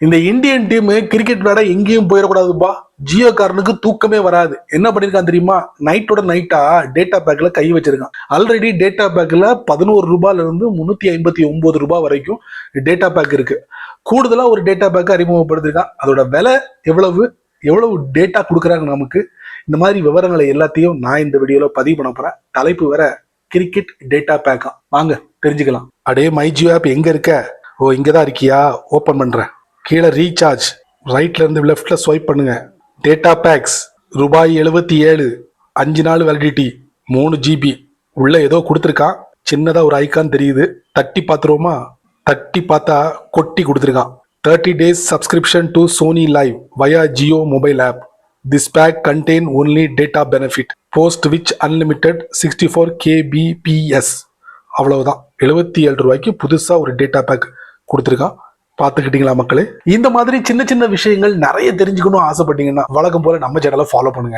இந்த Indian team cricket விளையாட எங்கேயும் போயிடக்கூடாதுப்பா. ஜியோ காரனுக்கு தூக்கமே வராது. என்ன பண்ணிருக்கான் தெரியுமா? நைட்டோட நைட்டா டேட்டா பேக்ல கை வச்சிருக்கான். ஆல்ரெடி டேட்டா பேக்ல 11 ரூபாயில இருந்து 359 ரூபாய் வரைக்கும் டேட்டா பேக் இருக்கு. கூடுதலா ஒரு டேட்டா பேக் அறிமுகப்படுத்திருக்கான். அதோட விலை எவ்வளவு டேட்டா கொடுக்குறாங்க நமக்கு, இந்த மாதிரி விவரங்களை எல்லாத்தையும் நான் இந்த வீடியோல பதிவு பண்ண போறேன். தலைப்பு வேற கிரிக்கெட் டேட்டா பேக்கா. வாங்க தெரிஞ்சுக்கலாம். அடே மை ஜியோ ஆப் எங்க இருக்க? ஓ, இங்கதான் இருக்கியா? ஓபன் பண்றேன். கீழே ரீசார்ஜ், ரைட்ல இருந்து லெஃப்ட்ல ஸ்வைப் பண்ணுங்க. டேட்டா பேக்ஸ் ரூபாய் 77, 5 நாள் வேலிடிட்டி, 3 GB. உள்ள ஏதோ கொடுத்துருக்கான். சின்னதா ஒரு ஐக்கான் தெரியுது. தட்டி பார்த்துருவோமா? தட்டி பார்த்தா கொட்டி கொடுத்துருக்கான். 30 days subscription to Sony Live via Jio mobile app. This pack contain only data benefit. Post which unlimited 64 kbps. அவ்வளவுதான். 77 ரூபாய்க்கு புதுசா ஒரு டேட்டா பேக் கொடுத்துருக்கான். பார்த்துக்கிட்டீங்களா மக்களே? இந்த மாதிரி சின்ன சின்ன விஷயங்கள் நிறைய தெரிஞ்சுக்கணும் ஆசைப்பட்டீங்கன்னா வழக்கம் போல நம்ம சேனலை ஃபாலோ பண்ணுங்க.